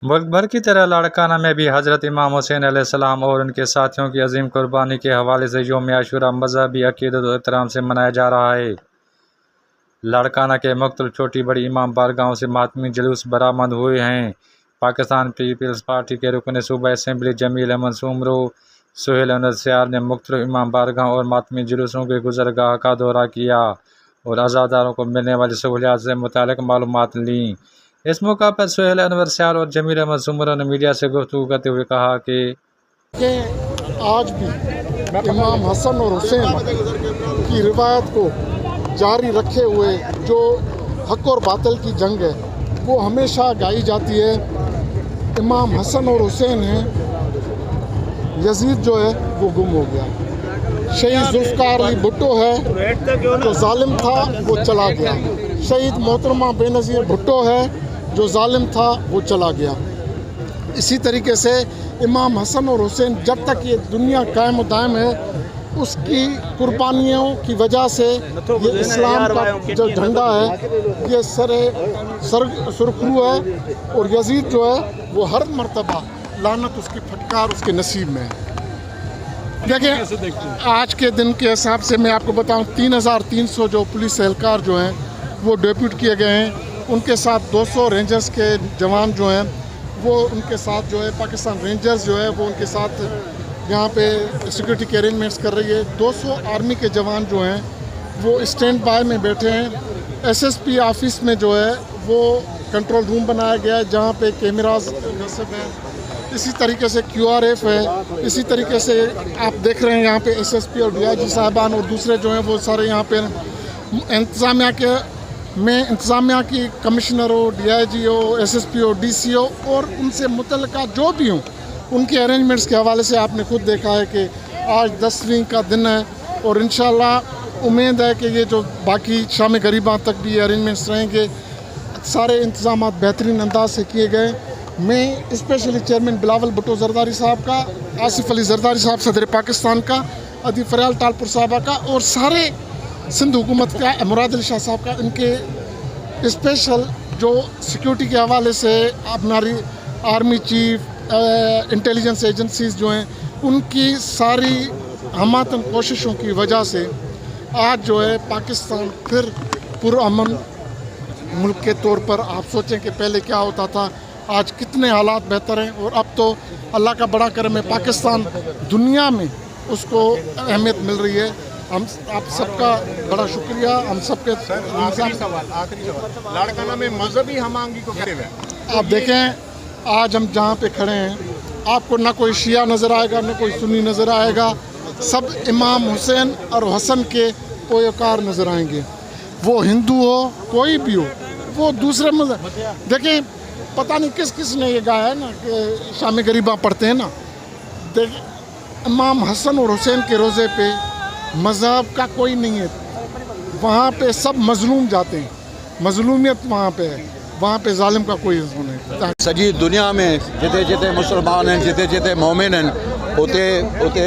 ملک بھر کی طرح لاڑکانہ میں بھی حضرت امام حسین علیہ السلام اور ان کے ساتھیوں کی عظیم قربانی کے حوالے سے یوم عاشوراء مذہبی عقیدت و احترام سے منایا جا رہا ہے۔ لاڑکانہ کے مختلف چھوٹی بڑی امام بارگاہوں سے ماتمی جلوس برآمد ہوئے ہیں۔ پاکستان پیپلز پارٹی کے رکن صوبہ اسمبلی جمیل احمد سومرو سہیل انور سیال نے مختلف امام بارگاہوں اور ماتمی جلوسوں کے گزرگاہ کا دورہ کیا اور عزاداروں کو ملنے والی سہولیات سے متعلق معلومات لیں۔ اس موقع پر سہیل انور سیال اور جمیل احمد سومرو نے میڈیا سے گفتگو کرتے ہوئے کہا کہ آج بھی امام حسن اور حسین کی روایت کو جاری رکھے ہوئے جو حق اور باطل کی جنگ ہے وہ ہمیشہ گائی جاتی ہے۔ امام حسن اور حسین ہیں، یزید جو ہے وہ گم ہو گیا، شہید ذوالفقار علی بھٹو ہے جو ظالم تھا وہ چلا گیا، شہید محترمہ بے نظیر بھٹو ہے جو ظالم تھا وہ چلا گیا۔ اسی طریقے سے امام حسن اور حسین جب تک یہ دنیا قائم و دائم ہے اس کی قربانیوں کی وجہ سے یہ اسلام کا جو جھنڈا ہے یہ سرخرو ہے، اور یزید جو ہے وہ ہر مرتبہ لعنت اس کی پھٹکار اس کے نصیب میں ہے۔ دیکھیں آج کے دن کے حساب سے میں آپ کو بتاؤں 3300 جو پولیس اہلکار جو ہیں وہ ڈیپیوٹ کیے گئے ہیں، ان کے ساتھ 200 رینجرز کے جوان جو ہیں وہ ان کے ساتھ جو ہے پاکستان رینجرز جو ہے وہ ان کے ساتھ یہاں پہ سیکورٹی کے ارینجمنٹس کر رہی ہے۔ 200 آرمی کے جوان جو ہیں وہ اسٹینڈ بائی میں بیٹھے ہیں۔ ایس ایس پی آفس میں جو ہے وہ کنٹرول روم بنایا گیا ہے جہاں پہ کیمراز نصب ہیں، اسی طریقے سے QRF ہے، اسی طریقے سے آپ دیکھ رہے ہیں یہاں پہ ایس ایس پی اور DIG صاحبان اور دوسرے جو ہیں وہ سارے یہاں پہ انتظامیہ کی کمشنر ہو، DIG ہو، SSP ہو، DC ہو اور ان سے متعلقہ جو بھی ہوں ان کے ارینجمنٹس کے حوالے سے آپ نے خود دیکھا ہے کہ آج 10ویں کا دن ہے اور انشاءاللہ امید ہے کہ یہ جو باقی شام غریباں تک بھی یہ ارینجمنٹس رہیں گے۔ سارے انتظامات بہترین انداز سے کیے گئے۔ میں اسپیشلی چیئرمین بلاول بھٹو زرداری صاحب کا، آصف علی زرداری صاحب صدر پاکستان کا، ادی فریال ٹالپور صاحبہ کا اور سارے سندھ حکومت کا، مراد علی شاہ صاحب کا، ان کے اسپیشل جو سیکیورٹی کے حوالے سے ہماری آرمی چیف، انٹیلیجنس ایجنسیز جو ہیں ان کی ساری ہماتن کوششوں کی وجہ سے آج جو ہے پاکستان پھر پرامن ملک کے طور پر، آپ سوچیں کہ پہلے کیا ہوتا تھا، آج کتنے حالات بہتر ہیں اور اب تو اللہ کا بڑا کرم ہے پاکستان دنیا میں اس کو اہمیت مل رہی ہے۔ ہم آپ سب کا بڑا شکریہ، ہم سب کے آخری سوال لاڑکانہ میں مذہبی ہم آہنگی کو کرے ہوئے آپ دیکھیں آج ہم جہاں پہ کھڑے ہیں آپ کو نہ کوئی شیعہ نظر آئے گا نہ کوئی سنی نظر آئے گا، سب امام حسین اور حسن کے پیروکار نظر آئیں گے، وہ ہندو ہو کوئی بھی ہو، وہ دوسرے مذہب۔ دیکھیں پتہ نہیں کس کس نے یہ گایا ہے نا کہ شام غریباں پڑھتے ہیں نا، دیکھیں امام حسن اور حسین کے روزے پہ مذہب کا کوئی نہیں ہے، وہاں پہ سب مظلوم جاتے ہیں، مظلومیت وہاں پہ ہے، وہاں پہ ظالم کا کوئی حصہ نہیں۔ سجی دنیا میں جتے جتے مسلمان ہیں، جتے جتے مومن ہیں، اتے اتے